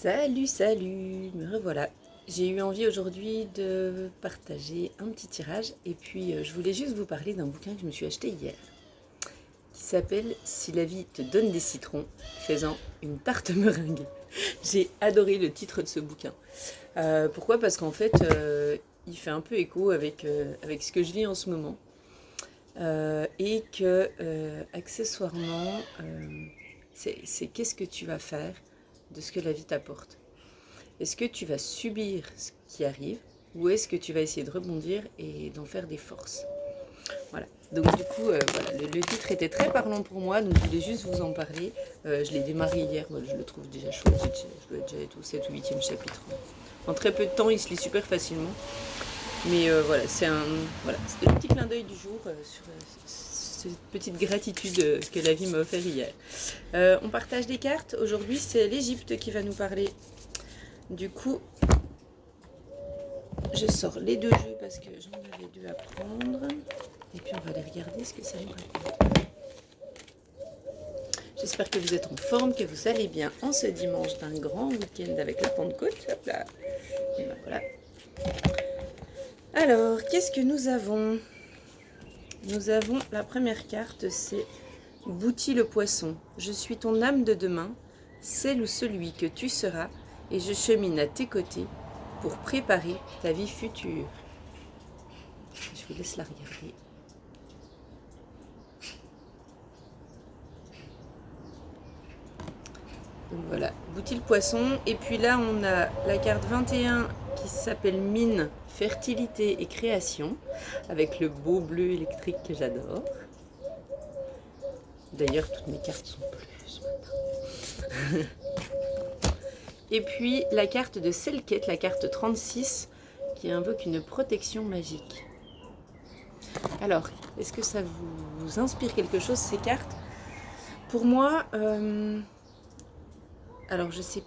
Salut, salut, me revoilà. J'ai eu envie aujourd'hui de partager un petit tirage et puis je voulais juste vous parler d'un bouquin que je me suis acheté hier qui s'appelle Si la vie te donne des citrons, fais-en une tarte meringue. J'ai adoré le titre de ce bouquin. Pourquoi? Parce qu'en fait, il fait un peu écho avec ce que je vis en ce moment. Et que, accessoirement, c'est qu'est-ce que tu vas faire de ce que la vie t'apporte. Est-ce que tu vas subir ce qui arrive ou est-ce que tu vas essayer de rebondir et d'en faire des forces? Voilà. Donc du coup, voilà, le titre était très parlant pour moi, donc je voulais juste vous en parler. Je l'ai démarré hier, voilà, je le trouve déjà chouette, je dois déjà être au 7 ou 8e chapitre. En très peu de temps, il se lit super facilement. Mais voilà, voilà, c'était le petit clin d'œil du jour sur cette petite gratitude que la vie m'a offert hier. On partage des cartes. Aujourd'hui, c'est l'Égypte qui va nous parler. Du coup, je sors les deux jeux parce que j'en avais deux à prendre. Et puis on va aller regarder ce que ça nous raconte. J'espère que vous êtes en forme, que vous allez bien en ce dimanche d'un grand week-end avec la Pentecôte. Hop là. Et ben voilà. Alors, qu'est-ce que nous avons? Nous avons la première carte, c'est Bouti le poisson. Je suis ton âme de demain, celle ou celui que tu seras, et je chemine à tes côtés pour préparer ta vie future. Je vous laisse la regarder. Donc voilà, Bouti le poisson. Et puis là, on a la carte 21 qui s'appelle Mine, fertilité et création, avec le beau bleu électrique que j'adore. D'ailleurs, toutes mes cartes sont bleues ce matin. Et puis la carte de Selket, la carte 36, qui invoque une protection magique. Alors, est-ce que ça vous inspire quelque chose, ces cartes? Pour moi, alors je sais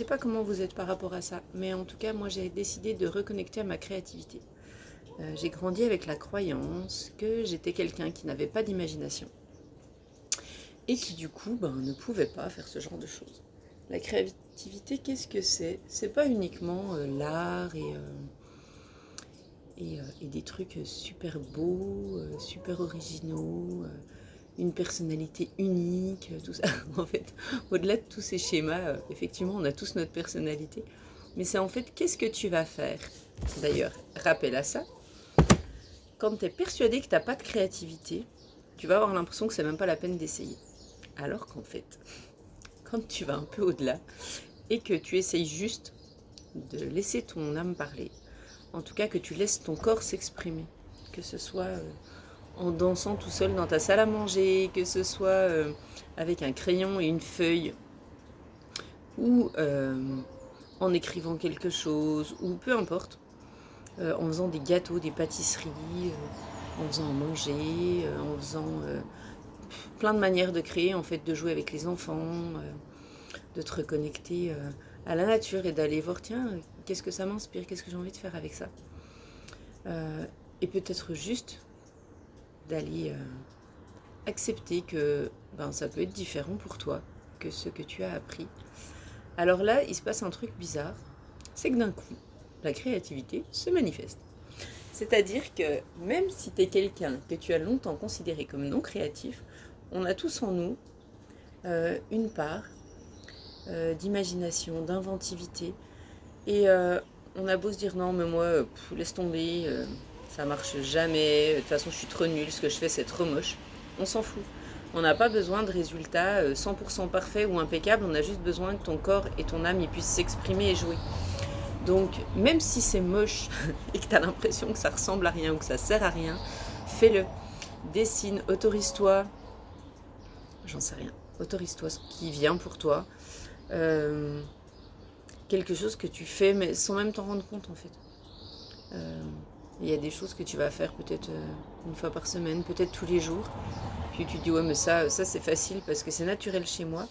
pas comment vous êtes par rapport à ça, mais en tout cas, moi j'ai décidé de reconnecter à ma créativité. J'ai grandi avec la croyance que j'étais quelqu'un qui n'avait pas d'imagination et qui du coup ne pouvait pas faire ce genre de choses. La créativité, qu'est-ce que c'est? C'est pas uniquement l'art et des trucs super beaux, super originaux, une personnalité unique, tout ça. En fait, au-delà de tous ces schémas, effectivement, on a tous notre personnalité. Mais c'est en fait, qu'est-ce que tu vas faire? D'ailleurs, rappel à ça, quand tu es persuadé que tu n'as pas de créativité, tu vas avoir l'impression que c'est même pas la peine d'essayer. Alors qu'en fait, quand tu vas un peu au-delà et que tu essayes juste de laisser ton âme parler, en tout cas que tu laisses ton corps s'exprimer, que ce soit en dansant tout seul dans ta salle à manger, que ce soit avec un crayon et une feuille, ou en écrivant quelque chose, ou peu importe, en faisant des gâteaux, des pâtisseries, en faisant manger, en faisant plein de manières de créer, en fait, de jouer avec les enfants, de te reconnecter à la nature et d'aller voir, tiens, qu'est-ce que ça m'inspire, qu'est-ce que j'ai envie de faire avec ça. Et peut-être juste d'aller accepter que ça peut être différent pour toi que ce que tu as appris. Alors là, il se passe un truc bizarre, c'est que d'un coup, la créativité se manifeste. C'est-à-dire que même si tu es quelqu'un que tu as longtemps considéré comme non créatif, on a tous en nous une part d'imagination, d'inventivité. Et on a beau se dire non, mais moi, laisse tomber, ça marche jamais, de toute façon je suis trop nulle, ce que je fais c'est trop moche. On s'en fout. On n'a pas besoin de résultats 100% parfaits ou impeccables, on a juste besoin que ton corps et ton âme puissent s'exprimer et jouer. Donc même si c'est moche et que tu as l'impression que ça ressemble à rien ou que ça sert à rien, fais-le. Dessine, autorise-toi, j'en sais rien, autorise-toi ce qui vient pour toi. Quelque chose que tu fais mais sans même t'en rendre compte en fait. Il y a des choses que tu vas faire peut-être une fois par semaine, peut-être tous les jours. Puis tu te dis ouais mais ça c'est facile parce que c'est naturel chez moi.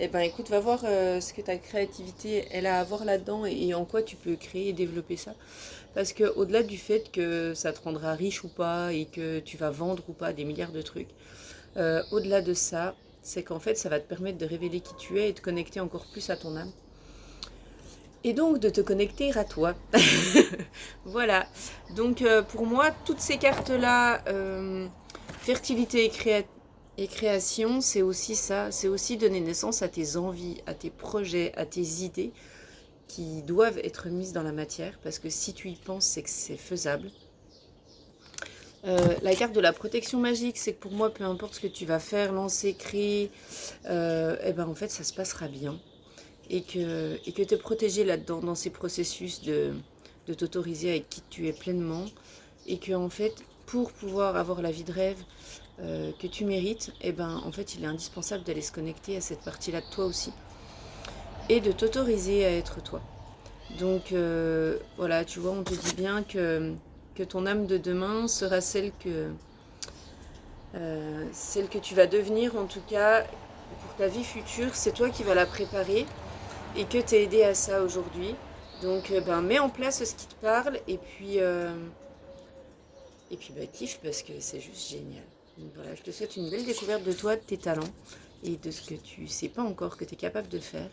Eh ben écoute, va voir ce que ta créativité elle a à voir là-dedans et en quoi tu peux créer et développer ça. Parce que au-delà du fait que ça te rendra riche ou pas et que tu vas vendre ou pas des milliards de trucs, au-delà de ça, c'est qu'en fait ça va te permettre de révéler qui tu es et de connecter encore plus à ton âme. et donc de te connecter à toi. Voilà, donc pour moi, toutes ces cartes-là, fertilité et création, c'est aussi ça, c'est aussi donner naissance à tes envies, à tes projets, à tes idées qui doivent être mises dans la matière, parce que si tu y penses, c'est que c'est faisable. La carte de la protection magique, c'est que pour moi, peu importe ce que tu vas faire, lancer, créer, et ben en fait, ça se passera bien. Et que tu es protégé là-dedans, dans ces processus de t'autoriser à être qui tu es pleinement. Et que en fait, pour pouvoir avoir la vie de rêve que tu mérites, et ben en fait, il est indispensable d'aller se connecter à cette partie-là de toi aussi. Et de t'autoriser à être toi. Donc voilà, tu vois, on te dit bien que ton âme de demain sera celle que tu vas devenir, en tout cas pour ta vie future, c'est toi qui vas la préparer et que t'es aidé à ça aujourd'hui. Donc ben, mets en place ce qui te parle et puis bah, kiffe parce que c'est juste génial. Donc voilà, je te souhaite une belle découverte de toi, de tes talents et de ce que tu sais pas encore que tu es capable de faire.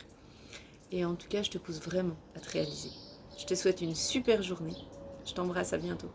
Et en tout cas, je te pousse vraiment à te réaliser. Je te souhaite une super journée. Je t'embrasse, à bientôt.